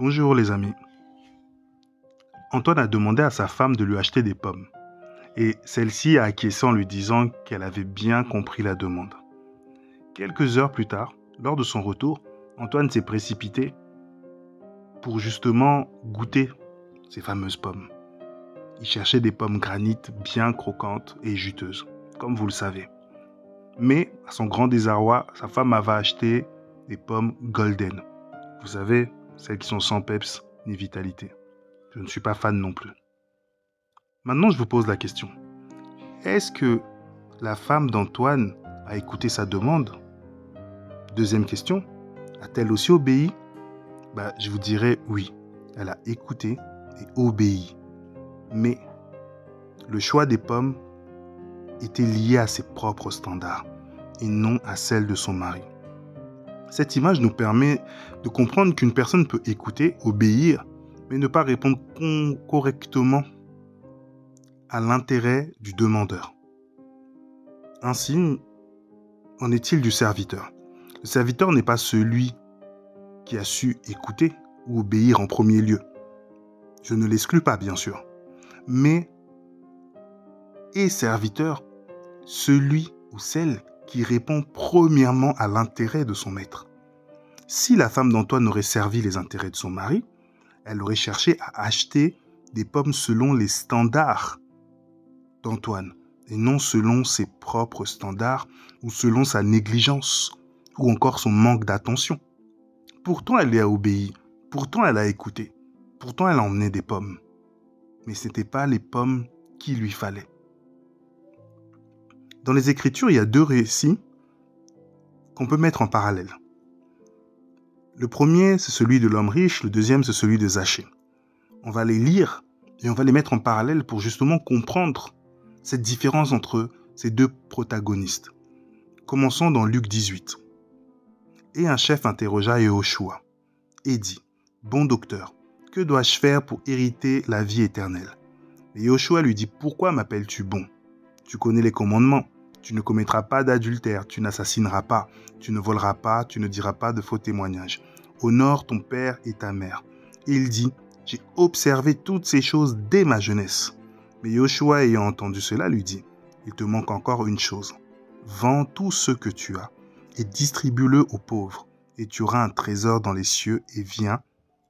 Bonjour les amis. Antoine a demandé à sa femme de lui acheter des pommes. Et celle-ci a acquiescé en lui disant qu'elle avait bien compris la demande. Quelques heures plus tard, lors de son retour, Antoine s'est précipité pour justement goûter ces fameuses pommes. Il cherchait des pommes granit bien croquantes et juteuses, comme vous le savez. Mais, à son grand désarroi, sa femme avait acheté des pommes golden. Vous savez, celles qui sont sans peps ni vitalité. Je ne suis pas fan non plus. Maintenant, je vous pose la question. Est-ce que la femme d'Antoine a écouté sa demande? Deuxième question. A-t-elle aussi obéi? Je vous dirais oui. Elle a écouté et obéi. Mais le choix des pommes était lié à ses propres standards et non à celles de son mari. Cette image nous permet de comprendre qu'une personne peut écouter, obéir, mais ne pas répondre correctement à l'intérêt du demandeur. Ainsi, en est-il du serviteur? Le serviteur n'est pas celui qui a su écouter ou obéir en premier lieu. Je ne l'exclus pas, bien sûr. Mais est serviteur celui ou celle qui répond premièrement à l'intérêt de son maître? Si la femme d'Antoine aurait servi les intérêts de son mari, elle aurait cherché à acheter des pommes selon les standards d'Antoine et non selon ses propres standards ou selon sa négligence ou encore son manque d'attention. Pourtant, elle a obéi, pourtant elle a écouté, pourtant elle a emmené des pommes. Mais ce n'étaient pas les pommes qu'il lui fallait. Dans les Écritures, il y a deux récits qu'on peut mettre en parallèle. Le premier, c'est celui de l'homme riche, le deuxième, c'est celui de Zachée. On va les lire et on va les mettre en parallèle pour justement comprendre cette différence entre ces deux protagonistes. Commençons dans Luc 18. Et un chef interrogea Yehoshua et dit, « Bon docteur, que dois-je faire pour hériter la vie éternelle ?» Et Yehoshua lui dit, « Pourquoi m'appelles-tu bon? Tu connais les commandements. Tu ne commettras pas d'adultère, tu n'assassineras pas, tu ne voleras pas, tu ne diras pas de faux témoignages. Honore ton père et ta mère. » Et il dit, « J'ai observé toutes ces choses dès ma jeunesse. » Mais Yehoshua ayant entendu cela lui dit, « Il te manque encore une chose. Vends tout ce que tu as et distribue-le aux pauvres, et tu auras un trésor dans les cieux, et viens,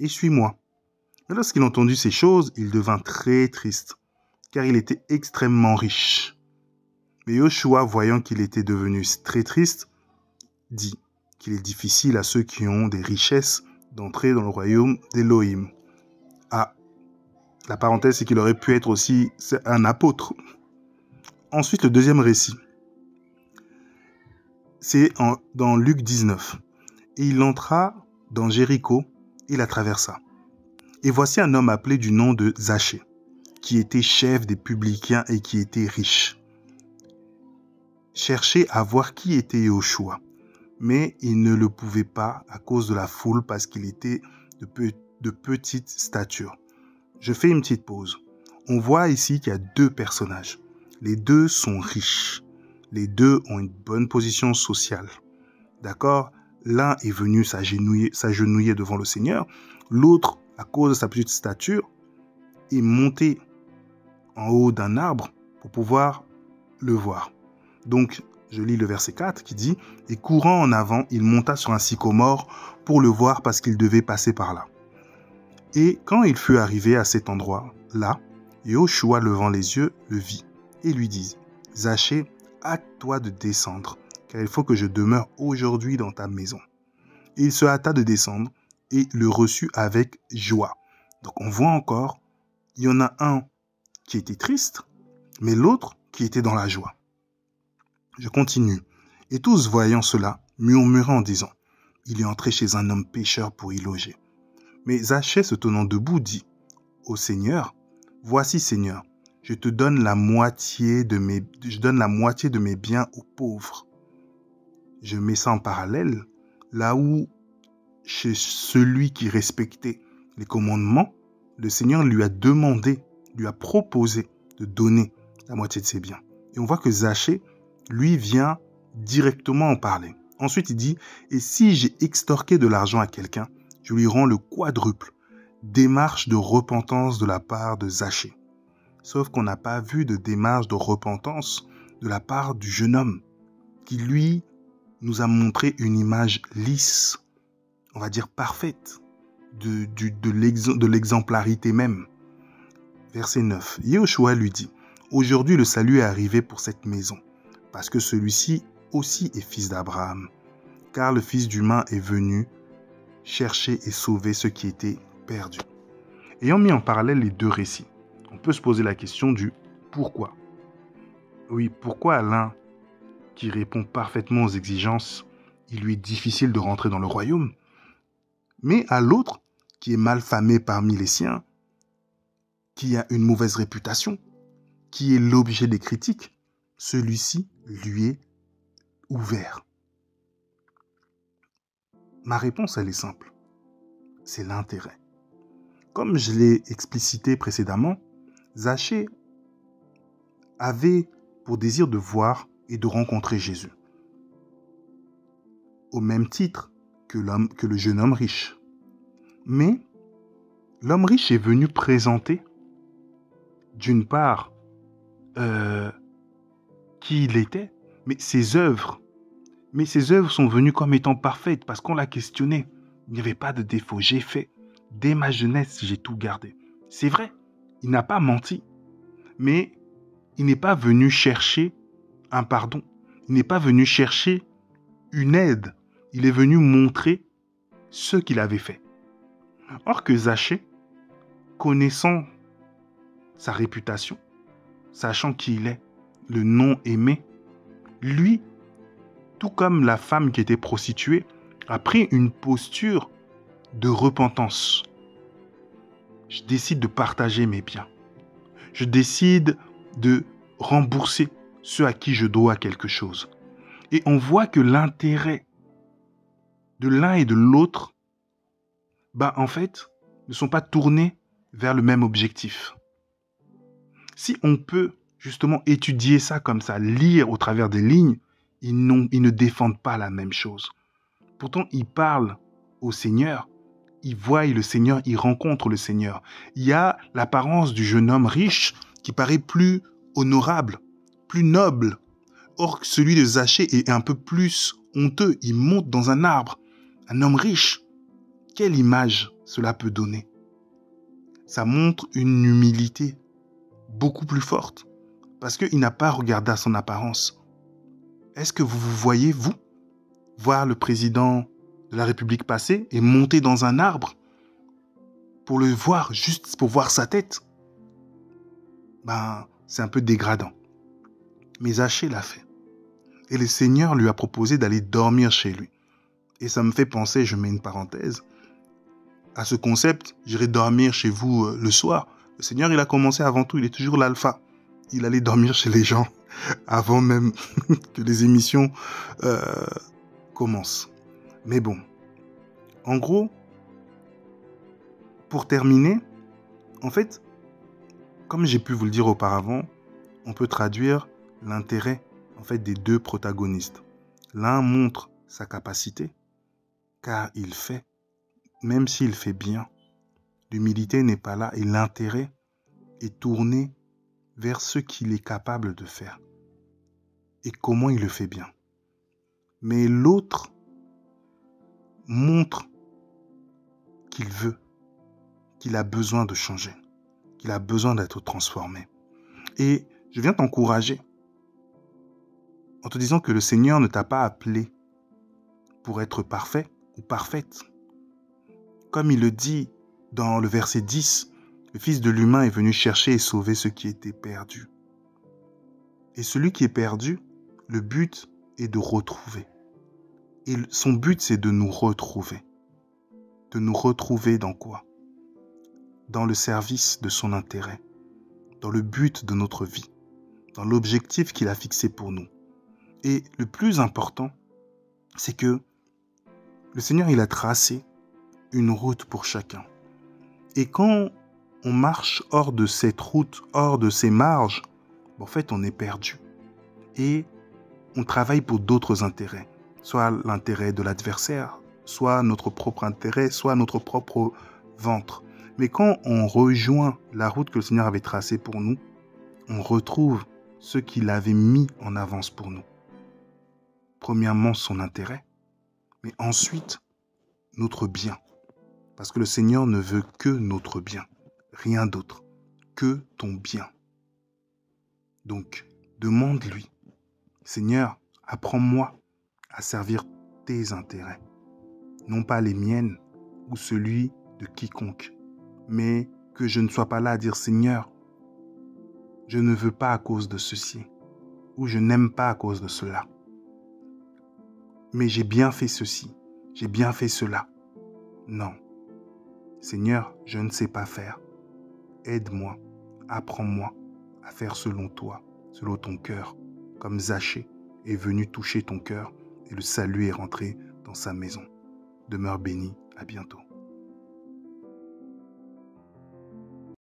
et suis-moi. » Mais lorsqu'il entendit ces choses, il devint très triste, car il était extrêmement riche. Mais Yehoshua, voyant qu'il était devenu très triste, dit qu'il est difficile à ceux qui ont des richesses d'entrer dans le royaume d'Élohim. Ah, la parenthèse, c'est qu'il aurait pu être aussi un apôtre. Ensuite, le deuxième récit, c'est dans Luc 19. Et il entra dans Jéricho et la traversa. Et voici un homme appelé du nom de Zachée, qui était chef des publicains et qui était riche. Cherchait à voir qui était Yehoshua, mais il ne le pouvait pas à cause de la foule parce qu'il était de petite stature. Je fais une petite pause. On voit ici qu'il y a deux personnages. Les deux sont riches. Les deux ont une bonne position sociale. D'accord? L'un est venu s'agenouiller devant le Seigneur. L'autre, à cause de sa petite stature, est monté en haut d'un arbre pour pouvoir le voir. Donc, je lis le verset 4 qui dit « Et courant en avant, il monta sur un sycomore pour le voir parce qu'il devait passer par là. Et quand il fut arrivé à cet endroit-là, Yehoshua, levant les yeux, le vit et lui dit « Zachée, hâte-toi de descendre, car il faut que je demeure aujourd'hui dans ta maison. » Et il se hâta de descendre et le reçut avec joie. Donc on voit encore, il y en a un qui était triste, mais l'autre qui était dans la joie. Je continue. Et tous voyant cela, murmuraient en disant, « Il est entré chez un homme pécheur pour y loger. » Mais Zachée, se tenant debout, dit, « Au Seigneur, voici Seigneur, je donne la moitié de mes biens aux pauvres. » Je mets ça en parallèle, là où, chez celui qui respectait les commandements, le Seigneur lui a proposé de donner la moitié de ses biens. Et on voit que Zachée, lui, vient directement en parler. Ensuite, il dit, « Et si j'ai extorqué de l'argent à quelqu'un, je lui rends le quadruple. démarche de repentance de la part de Zachée. Sauf qu'on n'a pas vu de démarche de repentance de la part du jeune homme, qui lui nous a montré une image lisse, on va dire parfaite, de l'exemplarité même. Verset 9. Yehoshua lui dit, « Aujourd'hui le salut est arrivé pour cette maison, parce que celui-ci aussi est fils d'Abraham, car le Fils d'humain est venu chercher et sauver ceux qui étaient perdus. » Ayant mis en parallèle les deux récits, on peut se poser la question du pourquoi. Oui, pourquoi à l'un qui répond parfaitement aux exigences, il lui est difficile de rentrer dans le royaume, mais à l'autre, qui est mal famé parmi les siens, qui a une mauvaise réputation, qui est l'objet des critiques, celui-ci lui est ouvert. Ma réponse, elle est simple. C'est l'intérêt. Comme je l'ai explicité précédemment, Zachée avait pour désir de voir et de rencontrer Jésus, au même titre que le jeune homme riche. Mais l'homme riche est venu présenter, d'une part, qui il était, mais ses œuvres. Mais ses œuvres sont venues comme étant parfaites parce qu'on l'a questionné. Il n'y avait pas de défaut. J'ai fait. Dès ma jeunesse, j'ai tout gardé. C'est vrai, il n'a pas menti. Mais il n'est pas venu chercher un pardon. Il n'est pas venu chercher une aide. Il est venu montrer ce qu'il avait fait. Or que Zachée, connaissant sa réputation, sachant qui il est, le nom aimé, lui, tout comme la femme qui était prostituée, a pris une posture de repentance. Je décide de partager mes biens. Je décide de rembourser ceux à qui je dois quelque chose. Et on voit que l'intérêt de l'un et de l'autre, en fait, ne sont pas tournés vers le même objectif. Si on peut justement étudier ça comme ça, lire au travers des lignes, ils ne défendent pas la même chose. Pourtant, ils parlent au Seigneur, ils voient le Seigneur, ils rencontrent le Seigneur. Il y a l'apparence du jeune homme riche qui paraît plus honorable, plus noble. Or, celui de Zachée est un peu plus honteux. Il monte dans un arbre. Un homme riche. Quelle image cela peut donner? Ça montre une humilité beaucoup plus forte. Parce qu'il n'a pas regardé à son apparence. Est-ce que vous vous voyez, vous, voir le président de la République passer et monter dans un arbre pour le voir, juste pour voir sa tête? C'est un peu dégradant. Mais Zachée l'a fait. Et le Seigneur lui a proposé d'aller dormir chez lui. Et ça me fait penser, je mets une parenthèse, à ce concept, j'irai dormir chez vous le soir. Le Seigneur, il a commencé avant tout, il est toujours l'alpha. Il allait dormir chez les gens avant même que les émissions commencent. Mais bon, en gros, pour terminer, en fait, comme j'ai pu vous le dire auparavant, on peut traduire l'intérêt en fait des deux protagonistes. L'un montre sa capacité, car il fait, même s'il fait bien. L'humilité n'est pas là et l'intérêt est tourné vers ce qu'il est capable de faire et comment il le fait bien. Mais l'autre montre qu'il veut, qu'il a besoin de changer, qu'il a besoin d'être transformé. Et je viens t'encourager en te disant que le Seigneur ne t'a pas appelé pour être parfait ou parfaite. Comme il le dit dans le verset 10, le Fils de l'humain est venu chercher et sauver ceux qui étaient perdus. Et celui qui est perdu, le but est de retrouver. Et son but, c'est de nous retrouver. De nous retrouver dans quoi? Dans le service de son intérêt, dans le but de notre vie, dans l'objectif qu'il a fixé pour nous. Et le plus important, c'est que le Seigneur, il a tracé une route pour chacun. Et quand on marche hors de cette route, hors de ces marges, en fait, on est perdu. Et on travaille pour d'autres intérêts, soit l'intérêt de l'adversaire, soit notre propre intérêt, soit notre propre ventre. Mais quand on rejoint la route que le Seigneur avait tracée pour nous, on retrouve ce qu'il avait mis en avance pour nous. Premièrement, son intérêt, mais ensuite, notre bien. Parce que le Seigneur ne veut que notre bien, rien d'autre, que ton bien. Donc, demande-lui, Seigneur, apprends-moi à servir tes intérêts, non pas les miennes ou celui de quiconque, mais que je ne sois pas là à dire, Seigneur, je ne veux pas à cause de ceci, ou je n'aime pas à cause de cela. Mais j'ai bien fait ceci, j'ai bien fait cela. Non. Seigneur, je ne sais pas faire. Aide-moi, apprends-moi à faire selon toi, selon ton cœur, comme Zachée est venu toucher ton cœur et le salut est rentré dans sa maison. Demeure béni, à bientôt.